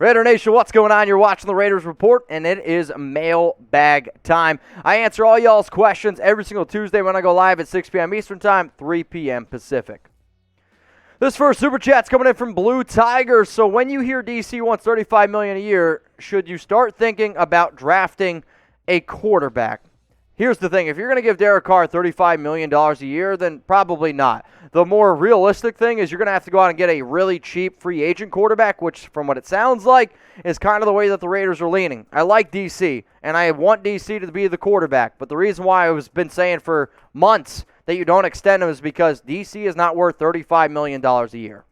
Raider Nation, what's going on? You're watching the Raiders Report, and it is mailbag time. I answer all y'all's questions every single Tuesday when I go live at 6 p.m. Eastern Time, 3 p.m. Pacific. This first Super Chat's coming in from Blue Tiger. So when you hear DC wants $35 million a year, should you start thinking about drafting a quarterback? Here's the thing. If you're going to give Derek Carr $35 million a year, then probably not. The more realistic thing is you're going to have to go out and get a really cheap free agent quarterback, which from what it sounds like is kind of the way that the Raiders are leaning. I like DC, and I want DC to be the quarterback. But the reason why I've been saying for months that you don't extend him is because DC is not worth $35 million a year.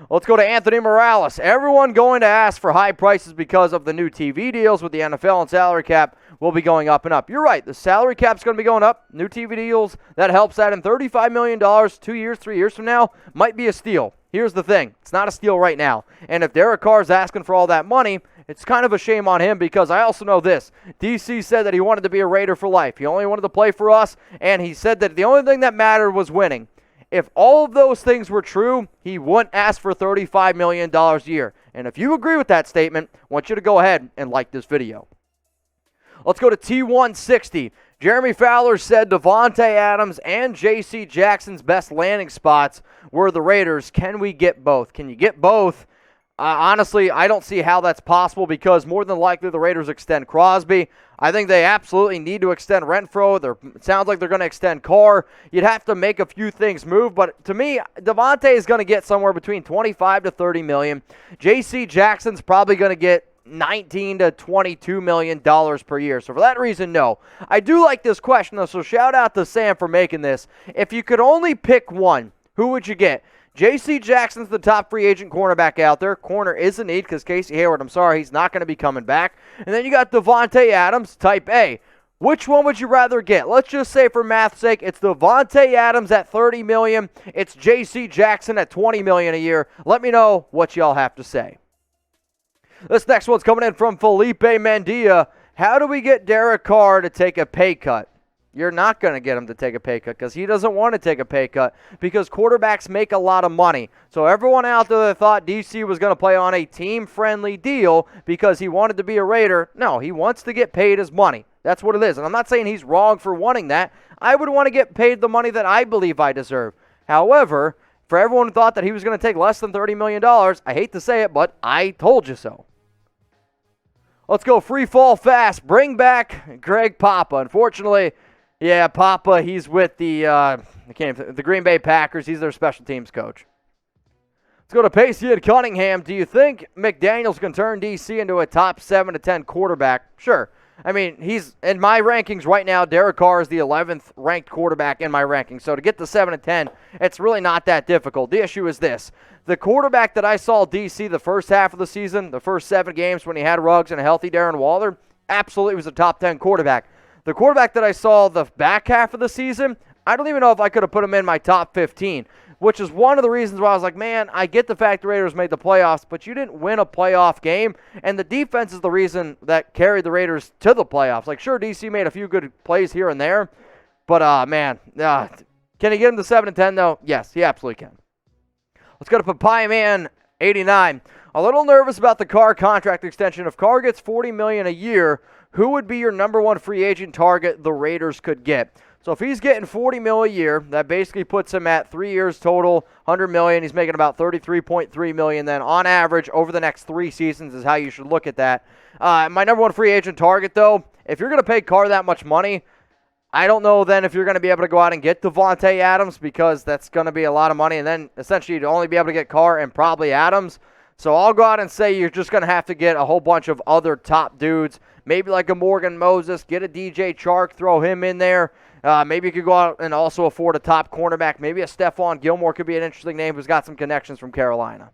Let's go to Anthony Morales. Everyone going to ask for high prices because of the new TV deals with the NFL and salary cap will be going up and up. You're right. The salary cap's going to be going up. New TV deals, that helps that. And $35 million 2 years, 3 years from now might be a steal. Here's the thing. It's not a steal right now. And if Derek Carr is asking for all that money, it's kind of a shame on him because I also know this. DC said that he wanted to be a Raider for life. He only wanted to play for us, and he said that the only thing that mattered was winning. If all of those things were true, he wouldn't ask for $35 million a year. And if you agree with that statement, I want you to go ahead and like this video. Let's go to T160. Jeremy Fowler said Davante Adams and j.c.Jackson's best landing spots were the Raiders. Can we get both? Can you get both? Honestly, I don't see how that's possible because more than likely the Raiders extend Crosby. I think they absolutely need to extend Renfrow. It sounds like they're going to extend Carr. You'd have to make a few things move, but to me, Davante is going to get somewhere between $25 to $30 million. J.C. Jackson's probably going to get $19 to $22 million per year. So for that reason, no. I do like this question, though, so shout out to Sam for making this. If you could only pick one, who would you get? J.C. Jackson's the top free agent cornerback out there. Corner is a need because Casey Hayward, I'm sorry, he's not going to be coming back. And then you got Davante Adams, type A. Which one would you rather get? Let's just say for math's sake, it's Davante Adams at $30 million. It's J.C. Jackson at $20 million a year. Let me know what y'all have to say. This next one's coming in from Felipe Medina. How do we get Derek Carr to take a pay cut? You're not going to get him to take a pay cut because he doesn't want to take a pay cut because quarterbacks make a lot of money. So everyone out there that thought DC was going to play on a team-friendly deal because he wanted to be a Raider, no, he wants to get paid his money. That's what it is. And I'm not saying he's wrong for wanting that. I would want to get paid the money that I believe I deserve. However, for everyone who thought that he was going to take less than $30 million, I hate to say it, but I told you so. Let's go free fall fast. Bring back Greg Papa. Unfortunately, yeah, Papa, he's with the Green Bay Packers. He's their special teams coach. Let's go to Pacey and Cunningham. Do you think McDaniels can turn DC into a top 7 to 10 quarterback? Sure. I mean, he's in my rankings right now. Derek Carr is the 11th ranked quarterback in my rankings. So to get to 7 to 10, it's really not that difficult. The issue is this. The quarterback that I saw DC the first half of the season, the first 7 games when he had Ruggs and a healthy Darren Waller, absolutely was a top 10 quarterback. The quarterback that I saw the back half of the season, I don't even know if I could have put him in my top 15, which is one of the reasons why I was like, man, I get the fact the Raiders made the playoffs, but you didn't win a playoff game, and the defense is the reason that carried the Raiders to the playoffs. Like, sure, DC made a few good plays here and there, but, man, can he get him to 7 and 10, though? Yes, he absolutely can. Let's go to Papaya Man 89. A little nervous about the Carr contract extension. If Carr gets $40 million a year, who would be your number one free agent target the Raiders could get? So if he's getting $40 million a year, that basically puts him at 3 years total, $100 million. He's making about $33.3 million. Then on average, over the next 3 seasons is how you should look at that. My number one free agent target, though, if you're going to pay Carr that much money, I don't know then if you're going to be able to go out and get Davante Adams because that's going to be a lot of money. And then essentially you'd only be able to get Carr and probably Adams. So I'll go out and say you're just going to have to get a whole bunch of other top dudes. Maybe like a Morgan Moses, get a DJ Chark, throw him in there. Maybe you could go out and also afford a top cornerback. Maybe a Stephon Gilmore could be an interesting name who's got some connections from Carolina.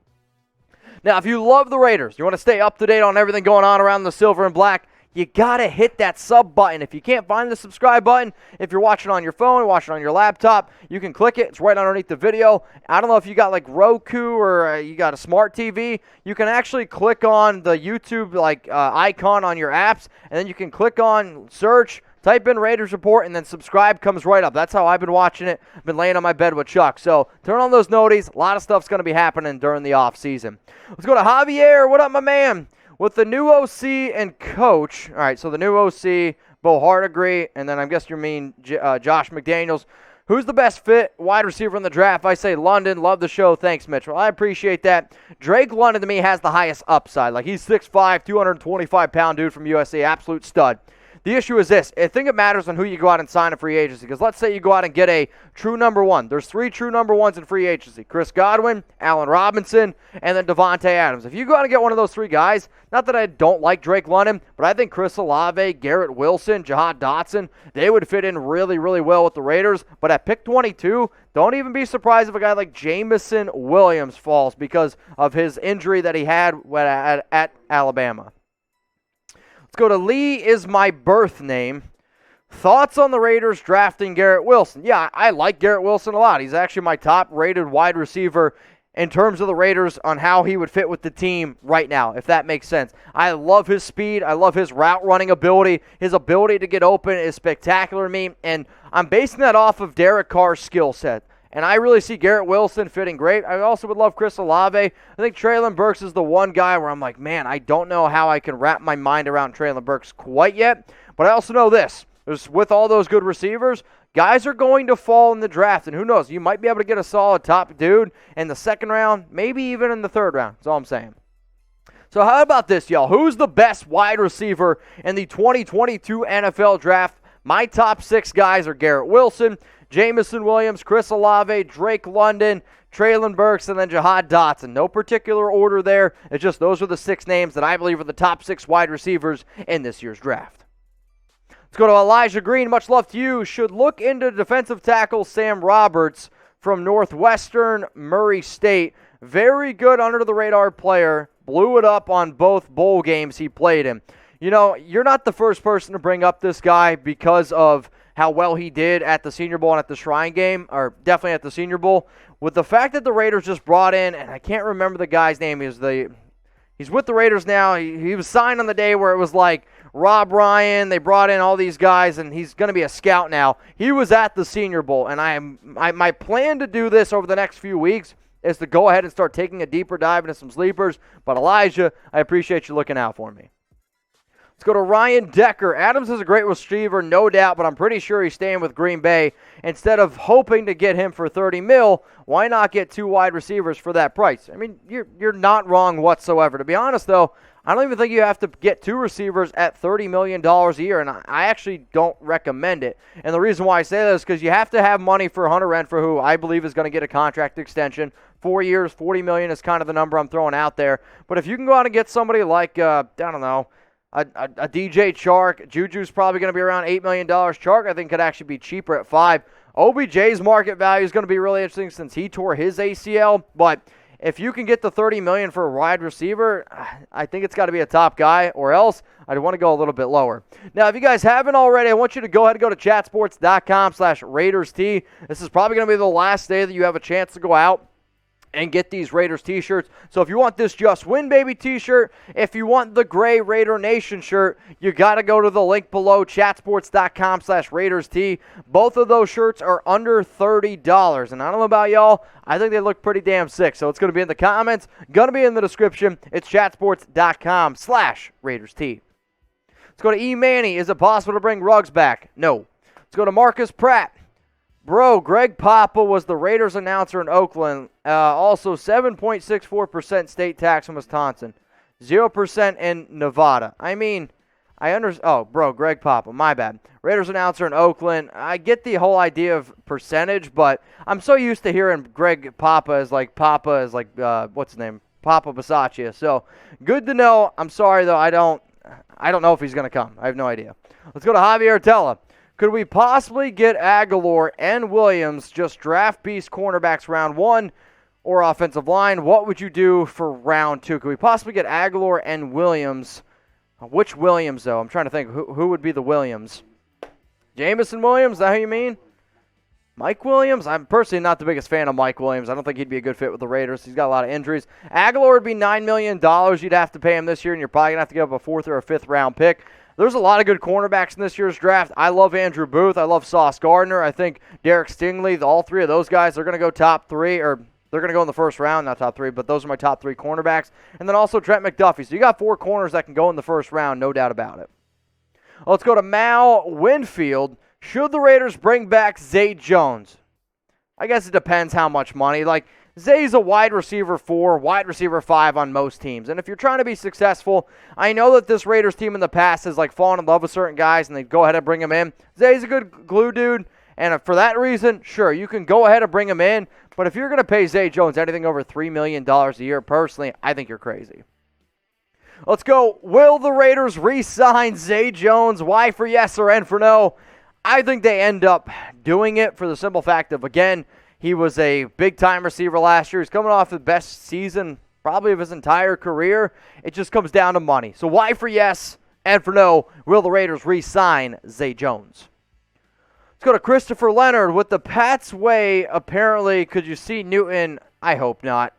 Now, if you love the Raiders, you want to stay up to date on everything going on around the silver and black, you got to hit that sub button. If you can't find the subscribe button, if you're watching on your phone, watching on your laptop, you can click it. It's right underneath the video. I don't know if you got like Roku or you got a smart TV. You can actually click on the YouTube icon on your apps, and then you can click on search, Type in Raiders Report, and then subscribe comes right up. That's how I've been watching it. I've been laying on my bed with Chuck. So turn on those noties. A lot of stuff's going to be happening during the offseason. Let's go to Javier. What up, my man? With the new OC and coach. All right, so the new OC, Bo Hardegree, and then I guess you mean Josh McDaniels. Who's the best fit wide receiver in the draft? I say London. Love the show. Thanks, Mitchell. I appreciate that. Drake London, to me, has the highest upside. Like, he's 6'5", 225-pound dude from USC. Absolute stud. The issue is this. I think it matters on who you go out and sign in free agency. Because let's say you go out and get a true number one. There's 3 true number ones in free agency. Chris Godwin, Allen Robinson, and then Davante Adams. If you go out and get one of those 3 guys, not that I don't like Drake London, but I think Chris Olave, Garrett Wilson, Jahan Dotson, they would fit in really, really well with the Raiders. But at pick 22, don't even be surprised if a guy like Jameson Williams falls because of his injury that he had at Alabama. Let's go to Lee is my birth name. Thoughts on the Raiders drafting Garrett Wilson? Yeah, I like Garrett Wilson a lot. He's actually my top-rated wide receiver in terms of the Raiders on how he would fit with the team right now, if that makes sense. I love his speed. I love his route-running ability. His ability to get open is spectacular to me, and I'm basing that off of Derek Carr's skill set. And I really see Garrett Wilson fitting great. I also would love Chris Olave. I think Treylon Burks is the one guy where I'm like, man, I don't know how I can wrap my mind around Treylon Burks quite yet. But I also know this. With all those good receivers, guys are going to fall in the draft. And who knows, you might be able to get a solid top dude in the second round, maybe even in the third round. That's all I'm saying. So how about this, y'all? Who's the best wide receiver in the 2022 NFL draft? My top 6 guys are Garrett Wilson, Jameson Williams, Chris Olave, Drake London, Treylon Burks, and then Jahan Dotson. No particular order there. It's just those are the 6 names that I believe are the top 6 wide receivers in this year's draft. Let's go to Elijah Green. Much love to you. Should look into defensive tackle Sam Roberts from Northwestern Murray State. Very good under-the-radar player. Blew it up on both bowl games he played in. You know, you're not the first person to bring up this guy because of how well he did at the Senior Bowl and at the Shrine Game, or definitely at the Senior Bowl. With the fact that the Raiders just brought in, and I can't remember the guy's name, he's with the Raiders now. He was signed on the day where it was like Rob Ryan. They brought in all these guys, and he's going to be a scout now. He was at the Senior Bowl, and my plan to do this over the next few weeks is to go ahead and start taking a deeper dive into some sleepers. But Elijah, I appreciate you looking out for me. Let's go to Ryan Decker. Adams is a great receiver, no doubt, but I'm pretty sure he's staying with Green Bay. Instead of hoping to get him for $30 million, why not get 2 wide receivers for that price? I mean, you're not wrong whatsoever. To be honest, though, I don't even think you have to get 2 receivers at $30 million a year, and I actually don't recommend it. And the reason why I say that is because you have to have money for Hunter Renfrow, who I believe is going to get a contract extension. 4 years, $40 million is kind of the number I'm throwing out there. But if you can go out and get somebody like, I don't know, a DJ Chark, Juju's probably going to be around $8 million. Chark, I think, could actually be cheaper at $5 million. OBJ's market value is going to be really interesting since he tore his ACL. But if you can get the $30 million for a wide receiver, I think it's got to be a top guy, or else I'd want to go a little bit lower. Now, if you guys haven't already, I want you to go ahead and go to chatsports.com/RaidersT. This is probably going to be the last day that you have a chance to go out and get these Raiders t-shirts. So if you want this Just Win Baby t-shirt, if you want the gray Raider Nation shirt, you got to go to the link below, chatsports.com/RaidersT. Both of those shirts are under $30. And I don't know about y'all, I think they look pretty damn sick. So it's going to be in the comments, going to be in the description. It's chatsports.com/RaidersT. Let's go to E. Manny. Is it possible to bring Ruggs back? No. Let's go to Marcus Pratt. Bro, Greg Papa was the Raiders announcer in Oakland. Also, 7.64% state tax in Wisconsin. 0% in Nevada. I mean, Greg Papa, my bad. Raiders announcer in Oakland. I get the whole idea of percentage, but I'm so used to hearing Greg Papa as what's his name? Papa Bisaccia. So, good to know. I'm sorry, though, I don't know if he's going to come. I have no idea. Let's go to Javier Tello. Could we possibly get Aguilar and Williams, just draft beast cornerbacks round 1 or offensive line? What would you do for round 2? Could we possibly get Aguilar and Williams? Which Williams, though? I'm trying to think. Who would be the Williams? Jameson Williams? Is that who you mean? Mike Williams? I'm personally not the biggest fan of Mike Williams. I don't think he'd be a good fit with the Raiders. He's got a lot of injuries. Aguilar would be $9 million you'd have to pay him this year, and you're probably going to have to give up a 4th or a 5th round pick. There's a lot of good cornerbacks in this year's draft. I love Andrew Booth. I love Sauce Gardner. I think Derek Stingley, all three of those guys, they're going to go top three, or they're going to go in the first round, not top three, but those are my top three cornerbacks. And then also Trent McDuffie. So you got 4 corners that can go in the first round, no doubt about it. Let's go to Mal Winfield. Should the Raiders bring back Zay Jones? I guess it depends how much money. Like, Zay's a wide receiver 4, wide receiver 5 on most teams. And if you're trying to be successful, I know that this Raiders team in the past has like fallen in love with certain guys and they go ahead and bring him in. Zay's a good glue dude. And for that reason, sure, you can go ahead and bring him in. But if you're going to pay Zay Jones anything over $3 million a year, personally, I think you're crazy. Let's go. Will the Raiders re-sign Zay Jones? Y for yes or N for no? I think they end up doing it for the simple fact of, again, he was a big-time receiver last year. He's coming off the best season probably of his entire career. It just comes down to money. So Y for yes, N for no. Will the Raiders re-sign Zay Jones? Let's go to Christopher Leonard. With the Pats way, apparently, could you see Newton? I hope not.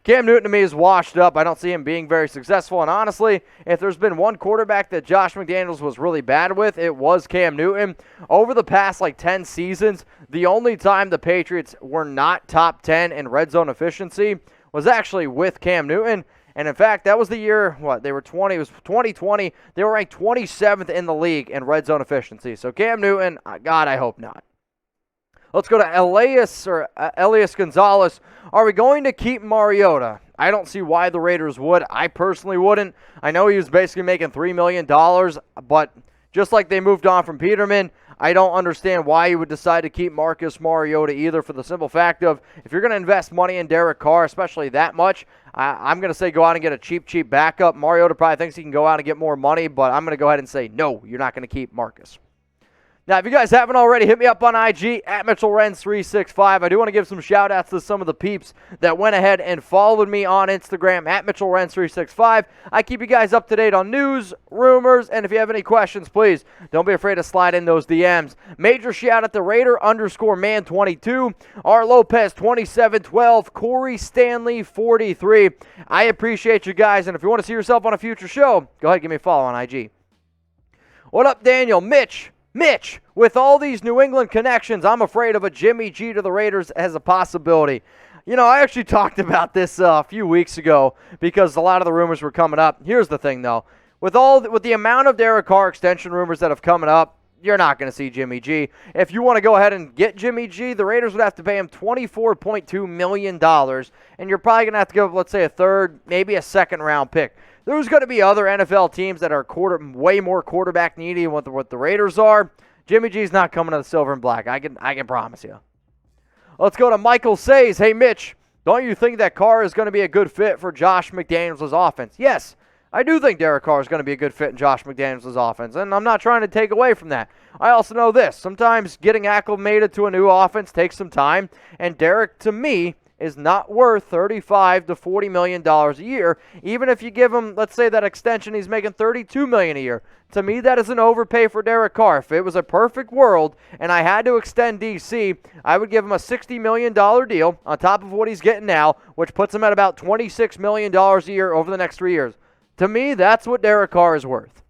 Cam Newton to me is washed up. I don't see him being very successful. And honestly, if there's been one quarterback that Josh McDaniels was really bad with, it was Cam Newton. Over the past 10 seasons, the only time the Patriots were not top 10 in red zone efficiency was actually with Cam Newton. And in fact, that was the year, they were 20, it was 2020. They were ranked 27th in the league in red zone efficiency. So Cam Newton, God, I hope not. Let's go to ELIAS Gonzalez. Are we going to keep Mariota? I don't see why the Raiders would. I personally wouldn't. I know he was basically making $3 million, but just like they moved on from Peterman, I don't understand why you would decide to keep Marcus Mariota either, for the simple fact of, if you're going to invest money in Derek Carr, especially that much, I'm going to say go out and get a cheap backup. Mariota probably thinks he can go out and get more money, but I'm going to go ahead and say, no, you're not going to keep Marcus. Now, if you guys haven't already, hit me up on IG, at Mitchell Renz 365. I do want to give some shout-outs to some of the peeps that went ahead and followed me on Instagram, at Mitchell Renz 365. I keep you guys up to date on news, rumors, and if you have any questions, please don't be afraid to slide in those DMs. Major shout-out to Raider_man22, R. Lopez 2712, Corey Stanley 43. I appreciate you guys, and if you want to see yourself on a future show, go ahead and give me a follow on IG. What up, Daniel? Mitch, with all these New England connections, I'm afraid of a Jimmy G to the Raiders as a possibility. You know, I actually talked about this a few weeks ago because a lot of the rumors were coming up. Here's the thing, though. With the amount of Derek Carr extension rumors that have coming up, you're not going to see Jimmy G. If you want to go ahead and get Jimmy G, the Raiders would have to pay him $24.2 million, and you're probably going to have to give, let's say, a third, maybe a second-round pick. There's going to be other NFL teams that are way more quarterback needy than what the Raiders are. Jimmy G's not coming to the silver and black. I can promise you. Let's go to Michael Saiz. Hey, Mitch, don't you think that Carr is going to be a good fit for Josh McDaniels' offense? Yes, I do think Derek Carr is going to be a good fit in Josh McDaniels' offense, and I'm not trying to take away from that. I also know this. Sometimes getting acclimated to a new offense takes some time, and Derek, to me, is not worth $35 to $40 million a year. Even if you give him, let's say, that extension, he's making $32 million a year. To me, that is an overpay for Derek Carr. If it was a perfect world and I had to extend DC, I would give him a $60 million deal on top of what he's getting now, which puts him at about $26 million a year over the next 3 years. To me, that's what Derek Carr is worth.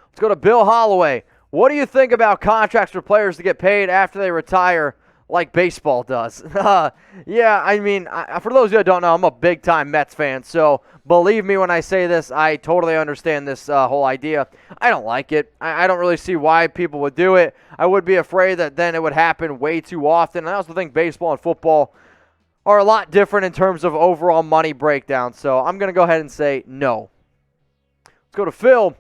Let's go to Bill Holloway. What do you think about contracts for players to get paid after they retire, like baseball does? Yeah, I mean, for those of you that don't know, I'm a big-time Mets fan, so believe me when I say this, I totally understand this whole idea. I don't like it. I don't really see why people would do it. I would be afraid that then it would happen way too often. I also think baseball and football are a lot different in terms of overall money breakdown, so I'm going to go ahead and say no. Let's go to Phil.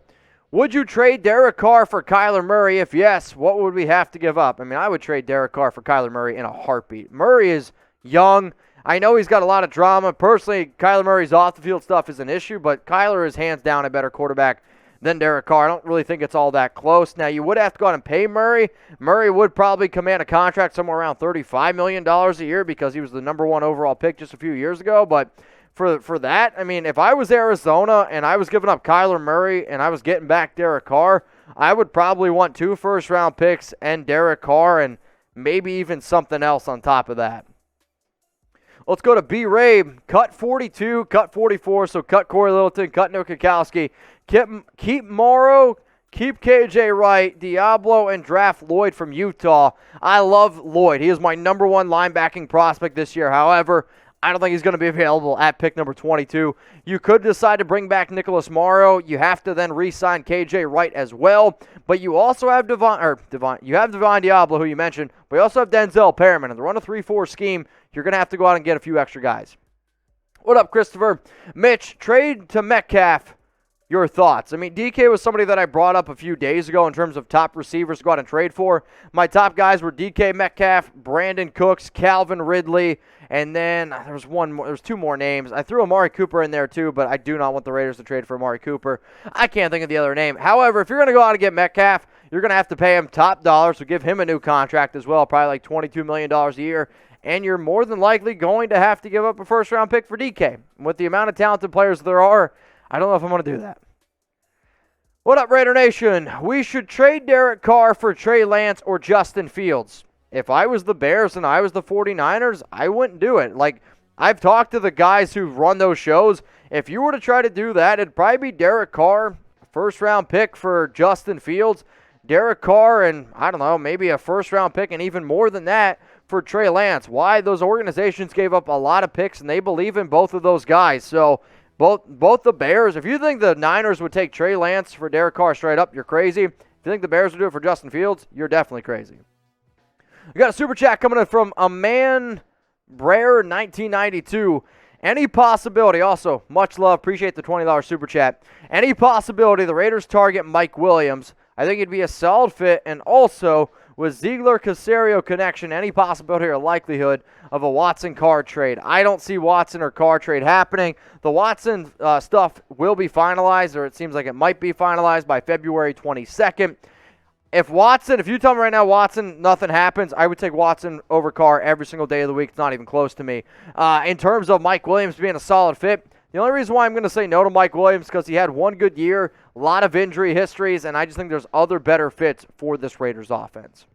Would you trade Derek Carr for Kyler Murray? If yes, what would we have to give up? I mean, I would trade Derek Carr for Kyler Murray in a heartbeat. Murray is young. I know he's got a lot of drama. Personally, Kyler Murray's off-the-field stuff is an issue, but Kyler is hands down a better quarterback than Derek Carr. I don't really think it's all that close. Now, you would have to go out and pay Murray. Murray would probably command a contract somewhere around $35 million a year because he was the number 1 overall pick just a few years ago, but for that, I mean, if I was Arizona and I was giving up Kyler Murray and I was getting back Derek Carr, I would probably want 2 first-round picks and Derek Carr and maybe even something else on top of that. Let's go to B. Rabe. Cut 42, cut 44. So cut Corey Littleton, cut Nick Kwiatkowski. Keep Morrow, keep KJ Wright, Diablo, and draft Lloyd from Utah. I love Lloyd. He is my number one linebacking prospect this year. However, I don't think he's going to be available at pick number 22. You could decide to bring back Nicholas Morrow. You have to then re-sign KJ Wright as well. But you also have Devon Diablo, who you mentioned, but you also have Denzel Perriman. In the run a 3-4 scheme, you're going to have to go out and get a few extra guys. What up, Christopher? Mitch, trade to Metcalf. Your thoughts? I mean, DK was somebody that I brought up a few days ago in terms of top receivers to go out and trade for. My top guys were DK Metcalf, Brandon Cooks, Calvin Ridley, and then there's two more names. I threw Amari Cooper in there too, but I do not want the Raiders to trade for Amari Cooper. I can't think of the other name. However, if you're going to go out and get Metcalf, you're going to have to pay him top dollar, so give him a new contract as well, probably like $22 million a year. And you're more than likely going to have to give up a first-round pick for DK. With the amount of talented players there are, I don't know if I'm going to do that. What up, Raider Nation? We should trade Derek Carr for Trey Lance or Justin Fields. If I was the Bears and I was the 49ers, I wouldn't do it. Like, I've talked to the guys who run those shows. If you were to try to do that, it'd probably be Derek Carr, first-round pick for Justin Fields, Derek Carr, and I don't know, maybe a first-round pick and even more than that for Trey Lance. Why? Those organizations gave up a lot of picks, and they believe in both of those guys. So both the Bears, if you think the Niners would take Trey Lance for Derek Carr straight up, you're crazy. If you think the Bears would do it for Justin Fields, you're definitely crazy. We got a super chat coming in from a man Brer 1992. Any possibility, also, much love, appreciate the $20 super chat. Any possibility the Raiders target Mike Williams? I think it'd be a solid fit, and also with Ziegler-Caserio connection, any possibility or likelihood of a Watson-Carr trade? I don't see Watson or Carr trade happening. The Watson stuff will be finalized, or it seems like it might be finalized by February 22nd. If you tell me right now, Watson, nothing happens, I would take Watson over Carr every single day of the week. It's not even close to me. In terms of Mike Williams being a solid fit, the only reason why I'm going to say no to Mike Williams is because he had one good year, a lot of injury histories, and I just think there's other better fits for this Raiders offense.